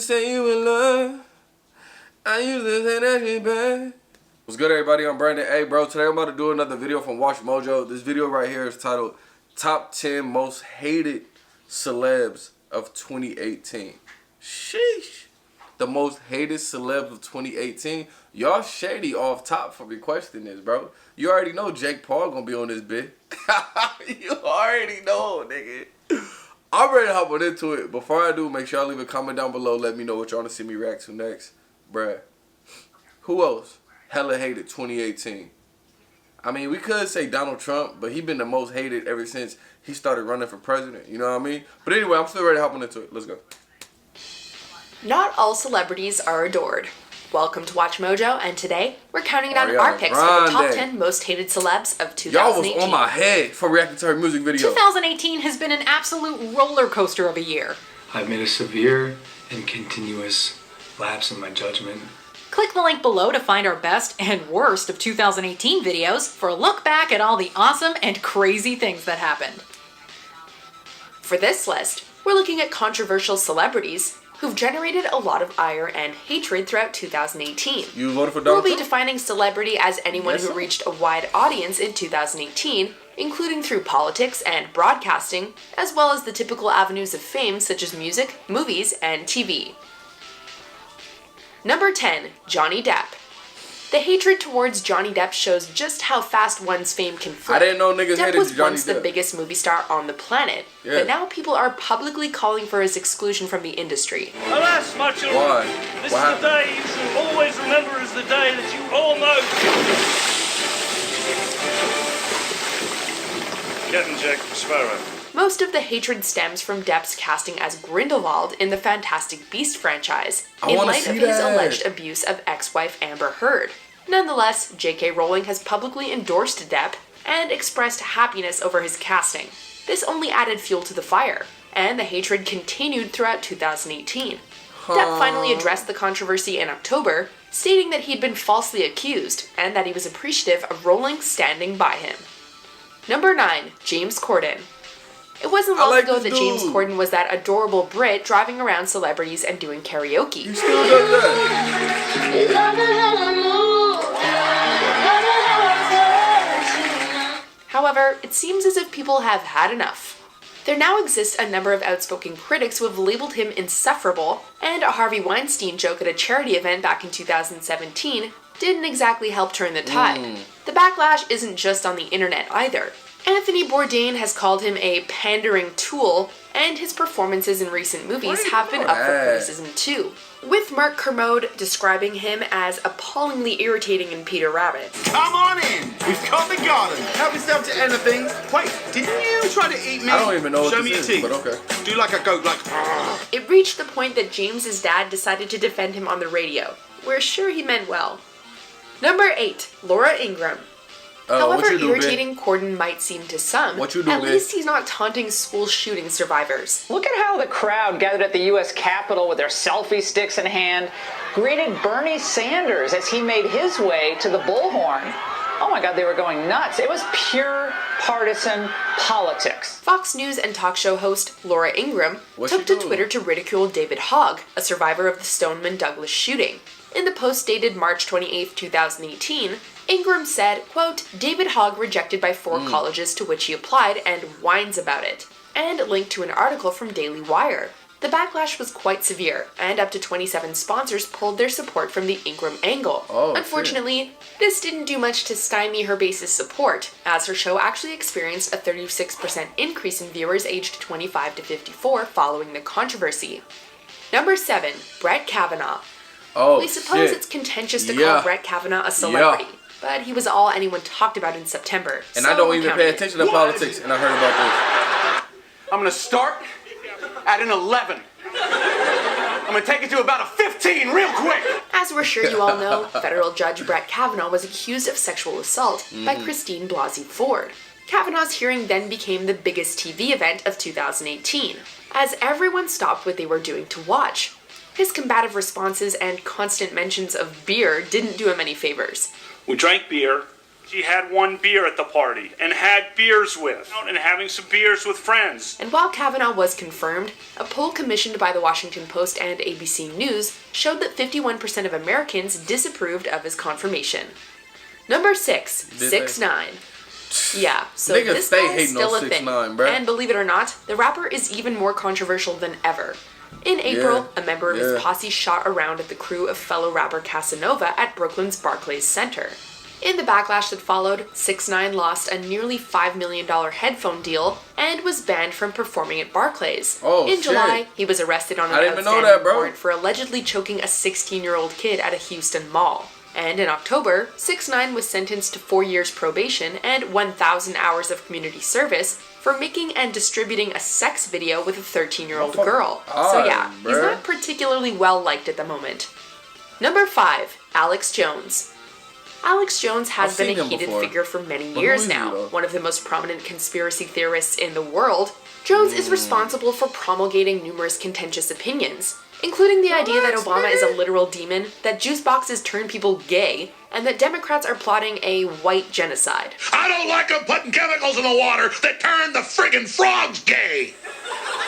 say you in love. I used to say that shit bad. What's good, everybody? I'm Brandon. Hey, bro, today I'm about to do another video from Watch Mojo. This video right here is titled Top 10 Most Hated Celebs of 2018. Sheesh. The most hated celebs of 2018. Y'all shady off top for requesting this, bro. You already know Jake Paul gonna be on this bit. You already know, nigga. I'm ready to hop on into it. Before I do, make sure y'all leave a comment down below. Let me know what y'all want to see me react to next. Bruh. Who else hella hated 2018? I mean, we could say Donald Trump, but he been the most hated ever since he started running for president. You know what I mean? But anyway, I'm still ready to hop on into it. Let's go. Not all celebrities are adored. Welcome to Watch Mojo, and today we're counting down our picks for the top 10 most hated celebs of 2018. Y'all was on my head for reacting to her music video. 2018 has been an absolute roller coaster of a year. I've made a severe and continuous lapse in my judgment. Click the link below to find our best and worst of 2018 videos for a look back at all the awesome and crazy things that happened. For this list, we're looking at controversial celebrities who've generated a lot of ire and hatred throughout 2018. You voted for Donald Trump? We'll be defining celebrity as anyone who reached a wide audience in 2018, including through politics and broadcasting, as well as the typical avenues of fame such as music, movies, and TV. Number 10, Johnny Depp. The hatred towards Johnny Depp shows just how fast one's fame can flip. I didn't know niggas hated Johnny Depp. Depp was once the biggest movie star on the planet, but now people are publicly calling for his exclusion from the industry. Alas, my children, Why? This is the day you should always remember as the day that you all know. Captain Jack Sparrow. Most of the hatred stems from Depp's casting as Grindelwald in the Fantastic Beasts franchise, in light of his alleged abuse of ex-wife Amber Heard. Nonetheless, J.K. Rowling has publicly endorsed Depp and expressed happiness over his casting. This only added fuel to the fire, and the hatred continued throughout 2018. Depp finally addressed the controversy in October, stating that he'd been falsely accused, and that he was appreciative of Rowling standing by him. Number 9, James Corden. It wasn't long ago that James Corden was that adorable Brit driving around celebrities and doing karaoke. You still does that? However, it seems as if people have had enough. There now exists a number of outspoken critics who have labeled him insufferable, and a Harvey Weinstein joke at a charity event back in 2017 didn't exactly help turn the tide. The backlash isn't just on the internet either. Anthony Bourdain has called him a pandering tool, and his performances in recent movies have been up for criticism too, with Mark Kermode describing him as appallingly irritating in Peter Rabbit. Come on in! We've got the garden! Help yourself to anything! Wait, didn't you try to eat me? I don't even know what Show this me your is, teeth. but okay. Do like a goat, like... It reached the point that James's dad decided to defend him on the radio. We're sure he meant well. Number 8, Laura Ingraham. However irritating Corden might seem to some, at least he's not taunting school shooting survivors. Look at how the crowd gathered at the U.S. Capitol with their selfie sticks in hand greeted Bernie Sanders as he made his way to the bullhorn. Oh my God, they were going nuts. It was pure partisan politics. Fox News and talk show host Laura Ingraham took to Twitter to ridicule David Hogg, a survivor of the Stoneman Douglas shooting. In the post dated March 28, 2018, Ingraham said, quote, David Hogg rejected by 4 colleges to which he applied and whines about it, and linked to an article from Daily Wire. The backlash was quite severe, and up to 27 sponsors pulled their support from the Ingraham angle. Unfortunately, this didn't do much to stymie her base's support, as her show actually experienced a 36% increase in viewers aged 25 to 54 following the controversy. Number 7, Brett Kavanaugh. We suppose it's contentious to call Brett Kavanaugh a celebrity, but he was all anyone talked about in September. And I don't even pay attention to politics, and I heard about this. I'm gonna start at an 11. I'm gonna take it to about a 15 real quick. As we're sure you all know, federal judge Brett Kavanaugh was accused of sexual assault by Christine Blasey Ford. Kavanaugh's hearing then became the biggest TV event of 2018, as everyone stopped what they were doing to watch. His combative responses and constant mentions of beer didn't do him any favors. We drank beer, She had one beer at the party and had beers with, and having some beers with friends. And while Kavanaugh was confirmed, a poll commissioned by the Washington Post and ABC News showed that 51% of Americans disapproved of his confirmation. Number 6, 6ix9ine. Yeah, so Niggas this stay guy's hating still on a thing. 6ix9ine, bruh. And believe it or not, the rapper is even more controversial than ever. In April, a member of his posse shot around at the crew of fellow rapper Casanova at Brooklyn's Barclays Center. In the backlash that followed, 6ix9ine lost a nearly $5 million headphone deal and was banned from performing at Barclays. In July, he was arrested on an outstanding warrant for allegedly choking a 16-year-old kid at a Houston mall. And in October, 6ix9ine was sentenced to 4 years probation and 1,000 hours of community service for making and distributing a sex video with a 13-year-old girl. So yeah, he's not particularly well liked at the moment. Number 5, Alex Jones. Alex Jones has been a heated figure for many years now. One of the most prominent conspiracy theorists in the world, Jones is responsible for promulgating numerous contentious opinions, including the idea that Obama is a literal demon, that juice boxes turn people gay, and that Democrats are plotting a white genocide. I don't like them putting chemicals in the water that turn the friggin' frogs gay.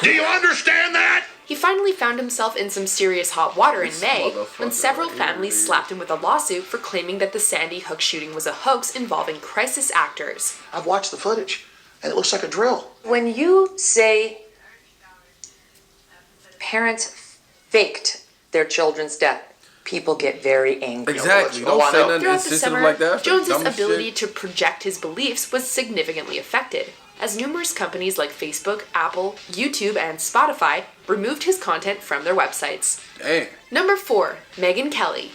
Do you understand that? He finally found himself in some serious hot water in May when several families slapped him with a lawsuit for claiming that the Sandy Hook shooting was a hoax involving crisis actors. I've watched the footage, and it looks like a drill. When you say parents faked their children's death, people get very angry. Exactly. Don't say nothing insensitive like that. Jones's ability to project his beliefs was significantly affected, as numerous companies like Facebook, Apple, YouTube, and Spotify removed his content from their websites. Dang. Number 4, Megyn Kelly.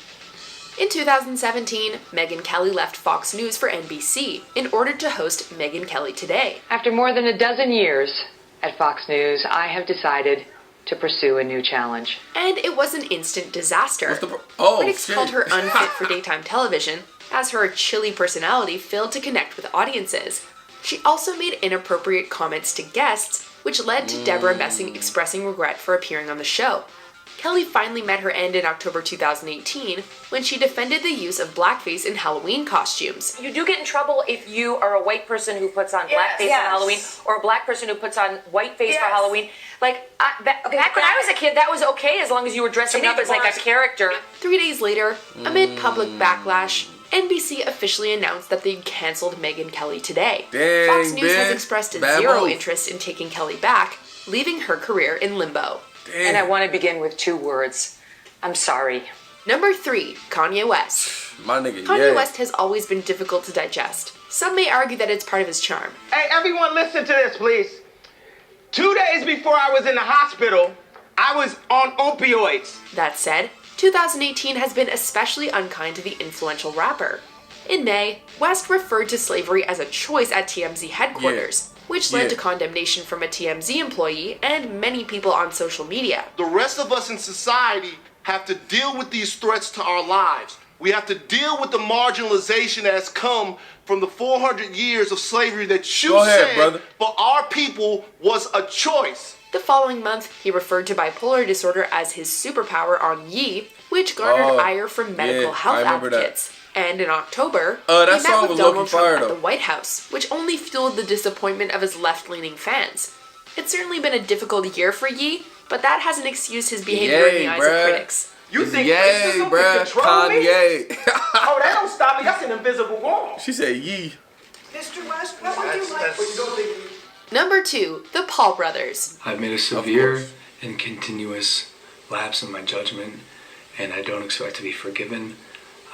In 2017, Megyn Kelly left Fox News for NBC in order to host Megyn Kelly Today. After more than a dozen years at Fox News, I have decided to pursue a new challenge. And it was an instant disaster. Critics called her unfit for daytime television, as her chilly personality failed to connect with audiences. She also made inappropriate comments to guests, which led to Deborah Messing expressing regret for appearing on the show. Kelly finally met her end in October 2018 when she defended the use of blackface in Halloween costumes. You do get in trouble if you are a white person who puts on blackface for Halloween, or a black person who puts on whiteface for Halloween. Like, back when I was a kid, that was okay as long as you were dressing up as like a character. 3 days later, amid public backlash, NBC officially announced that they'd canceled Megyn Kelly Today. Fox News has expressed zero interest in taking Kelly back, leaving her career in limbo. And I want to begin with 2 words. I'm sorry. Number 3, Kanye West. My nigga, Kanye West has always been difficult to digest. Some may argue that it's part of his charm. Hey, everyone listen to this, please. 2 days before I was in the hospital, I was on opioids. That said, 2018 has been especially unkind to the influential rapper. In May, West referred to slavery as a choice at TMZ headquarters, which led to condemnation from a TMZ employee and many people on social media. The rest of us in society have to deal with these threats to our lives. We have to deal with the marginalization that has come from the 400 years of slavery that you said for our people was a choice. The following month, he referred to bipolar disorder as his superpower on Ye, which garnered ire from medical health advocates. And in October, he met with Donald Trump at the White House, which only fueled the disappointment of his left-leaning fans. It's certainly been a difficult year for Ye, but that hasn't excused his behavior in the eyes of critics. You think racism can control me? Oh, that don't stop me. That's an invisible wall. She said Ye. Mr. West, what would you like? Number 2, the Paul brothers. I've made a severe and continuous lapse in my judgment, and I don't expect to be forgiven.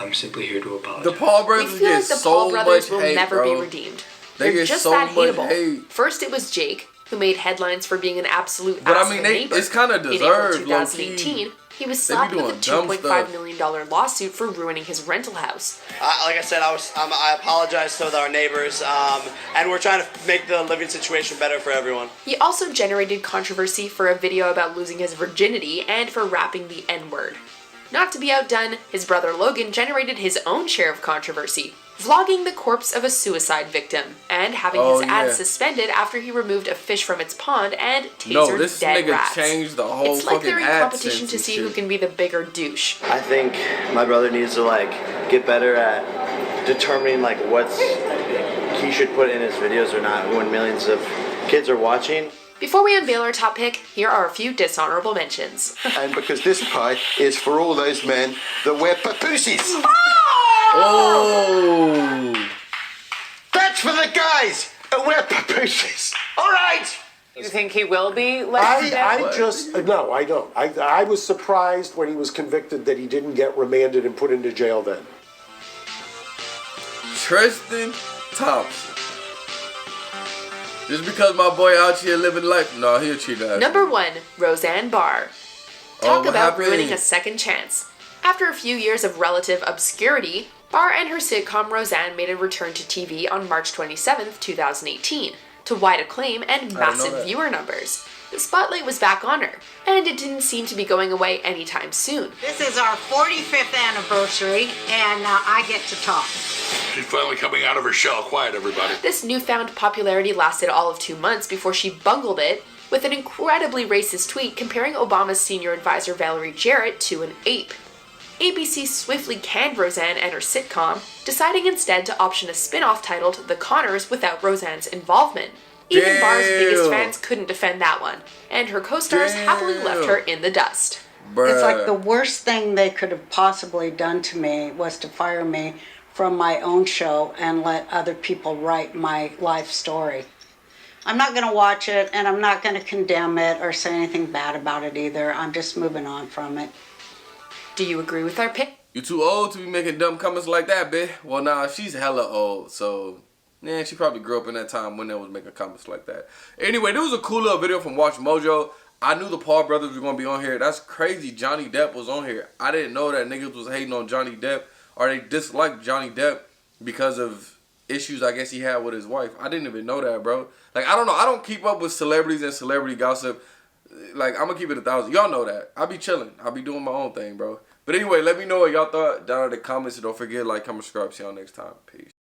I'm simply here to apologize. The Paul brothers we feel like the Paul brothers will never be redeemed. They're just that hateable. First it was Jake, who made headlines for being an absolute asshole neighbor. It's kind of deserved. In April 2018, he was slapped with a $2.5 million lawsuit for ruining his rental house. Like I said, I apologize to our neighbors, and we're trying to make the living situation better for everyone. He also generated controversy for a video about losing his virginity and for rapping the N-word. Not to be outdone, his brother Logan generated his own share of controversy, vlogging the corpse of a suicide victim and having his ads suspended after he removed a fish from its pond and tasered dead rats. Changed the whole it's like they're in competition to see who can be the bigger douche. I think my brother needs to get better at determining like what's he should put in his videos or not when millions of kids are watching. Before we unveil our top pick, here are a few dishonorable mentions. And because this pie is for all those men that wear papooses. Oh! That's for the guys that wear papooses. All right. You think he will be let down? No, I don't. I was surprised when he was convicted that he didn't get remanded and put into jail then. Tristan Thompson. Just because my boy out here living life, no, he'll cheat us. Number 1, Roseanne Barr. Talk what about happened? ruining a second chance. After a few years of relative obscurity, Barr and her sitcom Roseanne made a return to TV on March 27th, 2018, to wide acclaim and massive viewer numbers. The spotlight was back on her, and it didn't seem to be going away anytime soon. This is our 45th anniversary, and I get to talk. She's finally coming out of her shell. Quiet, everybody. This newfound popularity lasted all of 2 months before she bungled it with an incredibly racist tweet comparing Obama's senior advisor Valerie Jarrett to an ape. ABC swiftly canned Roseanne and her sitcom, deciding instead to option a spin-off titled The Connors without Roseanne's involvement. Even Barr's biggest fans couldn't defend that one, and her co-stars happily left her in the dust. It's like the worst thing they could have possibly done to me was to fire me from my own show and let other people write my life story. I'm not going to watch it, and I'm not going to condemn it or say anything bad about it either. I'm just moving on from it. Do you agree with our pick? You too old to be making dumb comments like that, bitch. Well, nah, she's hella old, so... yeah, she probably grew up in that time when they was making comments like that. Anyway, there was a cool little video from Watch Mojo. I knew the Paul brothers were going to be on here. That's crazy. Johnny Depp was on here. I didn't know that niggas was hating on Johnny Depp, or they disliked Johnny Depp because of issues I guess he had with his wife. I didn't even know that, bro. Like, I don't know. I don't keep up with celebrities and celebrity gossip. Like, I'm going to keep it 1,000. Y'all know that. I be chilling. I be doing my own thing, bro. But anyway, let me know what y'all thought down in the comments. And don't forget, like, comment, subscribe. See y'all next time. Peace.